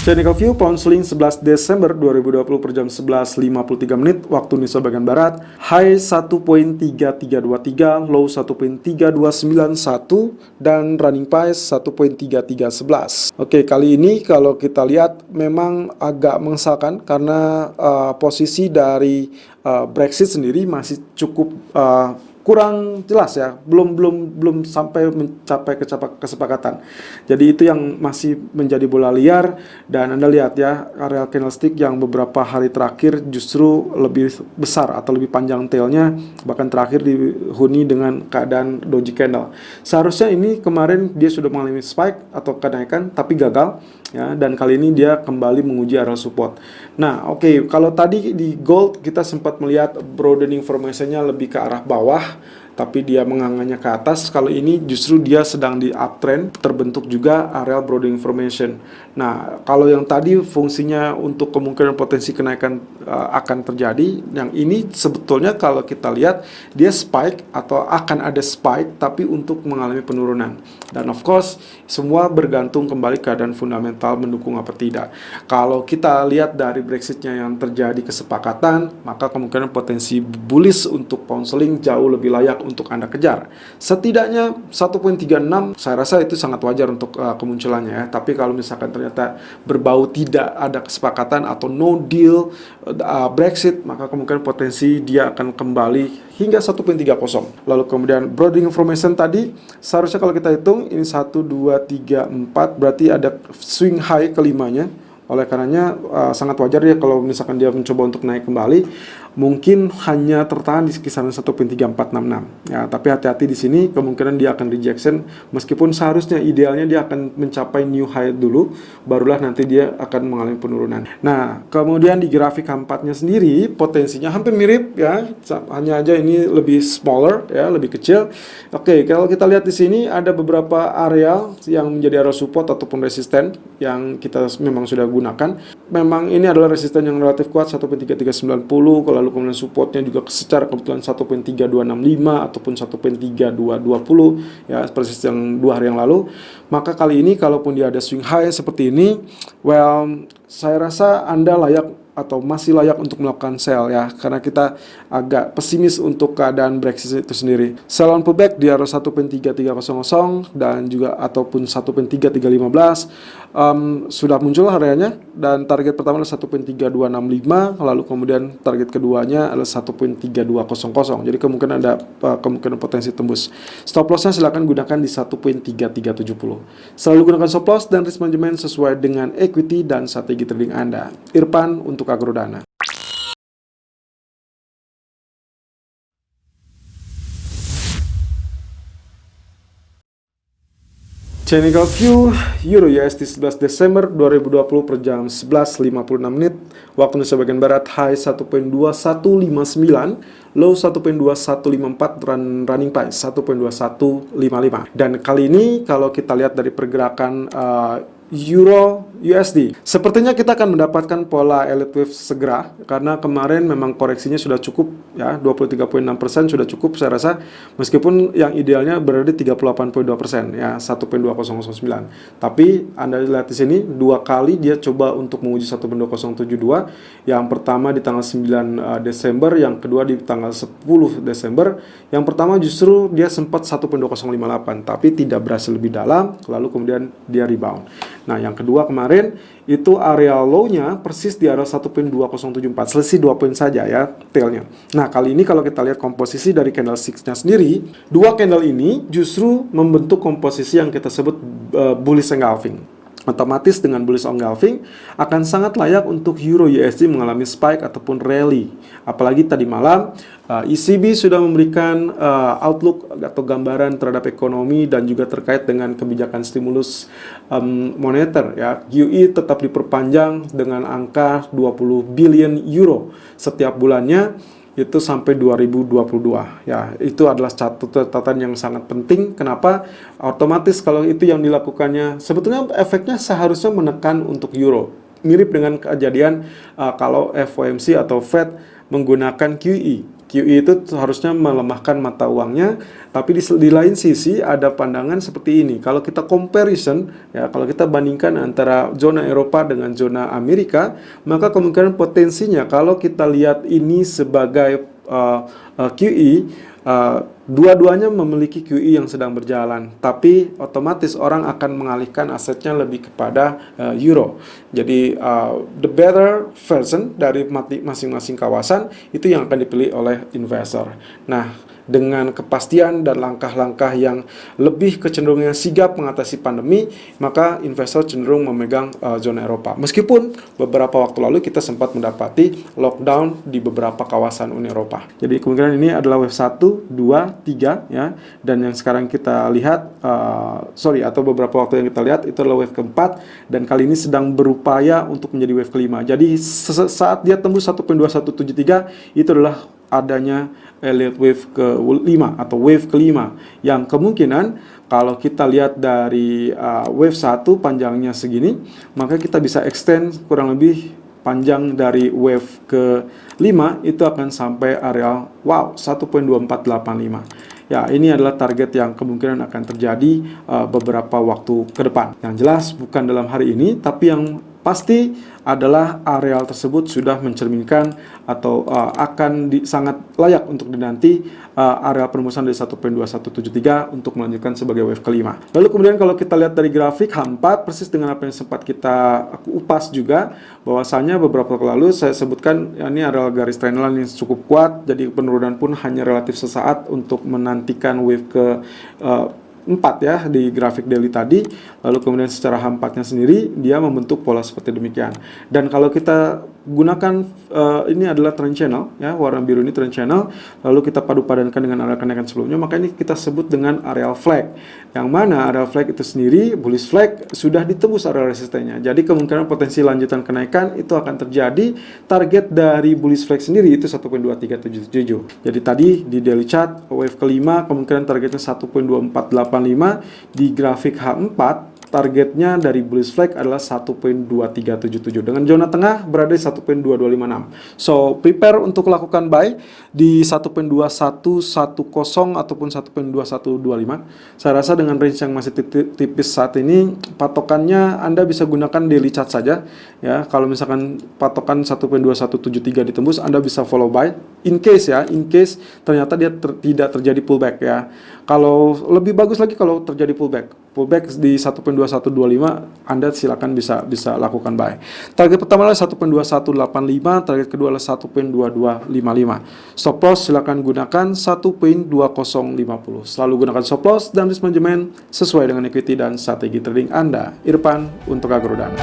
Technical View pound selling 11 Desember 2020 per jam 11.53 menit waktu Indonesia bagian Barat. High 1.3323, low 1.3291 dan running price 1.3311. Oke, kali ini kalau kita lihat memang agak mengesalkan karena posisi dari Brexit sendiri masih cukup kurang jelas ya, belum sampai mencapai kesepakatan. Jadi itu yang masih menjadi bola liar, dan Anda lihat ya, area candlestick yang beberapa hari terakhir justru lebih besar atau lebih panjang tailnya, bahkan terakhir dihuni dengan keadaan doji candle. Seharusnya ini kemarin dia sudah mengalami spike atau kenaikan tapi gagal ya, dan kali ini dia kembali menguji area support. Nah, oke, kalau tadi di gold kita sempat melihat broadening formation-nya lebih ke arah bawah, tapi dia mengangannya ke atas. Kalau ini justru dia sedang di uptrend, terbentuk juga area broadening formation. Nah, kalau yang tadi fungsinya untuk kemungkinan potensi kenaikan akan terjadi, yang ini sebetulnya kalau kita lihat dia spike atau akan ada spike tapi untuk mengalami penurunan. Dan of course semua bergantung kembali keadaan fundamental mendukung apa tidak. Kalau kita lihat dari Brexitnya yang terjadi kesepakatan, maka kemungkinan potensi bullish untuk pound sterling jauh lebih layak untuk Anda kejar. Setidaknya 1.36 saya rasa itu sangat wajar untuk kemunculannya ya. Tapi kalau misalkan ternyata berbau tidak ada kesepakatan atau no deal Brexit, maka kemungkinan potensi dia akan kembali hingga 1.30. Lalu kemudian broadening formation tadi seharusnya kalau kita hitung ini 1, 2, 3, 4, berarti ada swing high kelimanya. Oleh karenanya sangat wajar ya kalau misalkan dia mencoba untuk naik kembali, mungkin hanya tertahan di kisaran 1.3466 ya. Tapi hati-hati di sini, kemungkinan dia akan rejection, meskipun seharusnya idealnya dia akan mencapai new high dulu, barulah nanti dia akan mengalami penurunan. Nah, kemudian di grafik H4-nya sendiri potensinya hampir mirip ya, hanya aja ini lebih smaller ya, lebih kecil. Oke, kalau kita lihat di sini ada beberapa area yang menjadi area support ataupun resisten yang kita memang sudah gunakan. Memang ini adalah resisten yang relatif kuat 1.3390, lalu kemudian supportnya juga secara kebetulan 1.3265 ataupun 1.3220 ya, persis yang 2 hari yang lalu. Maka kali ini kalaupun dia ada swing high seperti ini, well, saya rasa Anda layak atau masih layak untuk melakukan sell ya, karena kita agak pesimis untuk keadaan Brexit itu sendiri. Sell on pullback di area 1.3300 dan juga ataupun 1.3315 sudah muncul areanya, dan target pertama adalah 1.3265, lalu kemudian target keduanya adalah 1.3200. Jadi kemungkinan ada kemungkinan potensi tembus. Stop lossnya silakan gunakan di 1.3370. Selalu gunakan stop loss dan risk management sesuai dengan equity dan strategi trading Anda. Irfan untuk Agrodana. Technical View Euro USD 11 Desember 2020 per jam 11.56 menit waktu Indonesia bagian Barat. High 1.2159, low 1.2154, running price 1.2155. Dan kali ini kalau kita lihat dari pergerakan Euro USD, sepertinya kita akan mendapatkan pola elite wave segera, karena kemarin memang koreksinya sudah cukup ya, 23.6% sudah cukup saya rasa, meskipun yang idealnya berada di 38.2% ya, 1.2009. Tapi Anda lihat di sini dua kali dia coba untuk menguji 1.2072, yang pertama di tanggal 9 Desember, yang kedua di tanggal 10 Desember. Yang pertama justru dia sempat 1.2058 tapi tidak berhasil lebih dalam, lalu kemudian dia rebound. Nah, yang kedua kemarin itu area low-nya persis di area 1.2074, selisih 2 poin saja ya tailnya. Nah, kali ini kalau kita lihat komposisi dari candlestick-nya sendiri, dua candle ini justru membentuk komposisi yang kita sebut bullish engulfing. Otomatis dengan bullish engulfing akan sangat layak untuk Euro USD mengalami spike ataupun rally. Apalagi tadi malam ECB sudah memberikan outlook atau gambaran terhadap ekonomi dan juga terkait dengan kebijakan stimulus moneter ya. QE tetap diperpanjang dengan angka 20 billion euro setiap bulannya, itu sampai 2022 ya. Itu adalah catatan yang sangat penting. Kenapa? Otomatis kalau itu yang dilakukannya, sebetulnya efeknya seharusnya menekan untuk euro, mirip dengan kejadian kalau FOMC atau Fed menggunakan QE QE itu harusnya melemahkan mata uangnya, tapi di lain sisi ada pandangan seperti ini. Kalau kita comparison, ya kalau kita bandingkan antara zona Eropa dengan zona Amerika, maka kemungkinan potensinya kalau kita lihat ini sebagai QE, dua-duanya memiliki QE yang sedang berjalan, tapi otomatis orang akan mengalihkan asetnya lebih kepada euro. Jadi the better version dari masing-masing kawasan itu yang akan dipilih oleh investor. Nah, dengan kepastian dan langkah-langkah yang lebih kecenderungan sigap mengatasi pandemi, maka investor cenderung memegang zona Eropa. Meskipun beberapa waktu lalu kita sempat mendapati lockdown di beberapa kawasan Uni Eropa. Jadi kemungkinan ini adalah wave 1, 2, 3 ya. Dan yang sekarang kita lihat atau beberapa waktu yang kita lihat itu adalah wave keempat, dan kali ini sedang berupaya untuk menjadi wave kelima. Jadi saat dia tembus 1.2173 itu adalah adanya Elliott wave ke-5 atau wave kelima, yang kemungkinan kalau kita lihat dari wave 1 panjangnya segini, maka kita bisa extend kurang lebih panjang dari wave ke-5 itu akan sampai area 1.2485. Ya, ini adalah target yang kemungkinan akan terjadi beberapa waktu ke depan. Yang jelas bukan dalam hari ini, tapi yang pasti adalah areal tersebut sudah mencerminkan atau akan sangat layak untuk dinanti area penembusan dari 1.2173 untuk melanjutkan sebagai wave kelima. Lalu kemudian kalau kita lihat dari grafik H4, persis dengan apa yang sempat kita upas juga, bahwasanya beberapa waktu lalu saya sebutkan ini adalah garis trendline yang cukup kuat, jadi penurunan pun hanya relatif sesaat untuk menantikan wave ke 4 ya di grafik daily tadi. Lalu kemudian secara H4-nya sendiri dia membentuk pola seperti demikian. Dan kalau kita gunakan ini adalah trend channel ya, warna biru ini trend channel, lalu kita padu padankan dengan area kenaikan sebelumnya, maka ini kita sebut dengan areal flag. Yang mana areal flag itu sendiri, bullish flag, sudah ditembus area resistennya. Jadi kemungkinan potensi lanjutan kenaikan itu akan terjadi. Target dari bullish flag sendiri itu 1.2377. Jadi tadi di daily chart wave kelima kemungkinan targetnya 1.2485, di grafik H4 targetnya dari bullish flag adalah 1.2377 dengan zona tengah berada di 1.2256. So, prepare untuk lakukan buy di 1.2110 ataupun 1.2125. Saya rasa dengan range yang masih tipis saat ini, patokannya Anda bisa gunakan daily chart saja ya. Kalau misalkan patokan 1.2173 ditembus, Anda bisa follow buy in case ternyata dia tidak terjadi pullback ya. Kalau lebih bagus lagi kalau terjadi pullback di 1.2125, Anda silakan bisa lakukan buy. Target pertama adalah 1.2185, target kedua adalah 1.2255. Stop loss silakan gunakan 1.2050. Selalu gunakan stop loss dan risk management sesuai dengan equity dan strategi trading Anda. Irfan untuk Agrodana.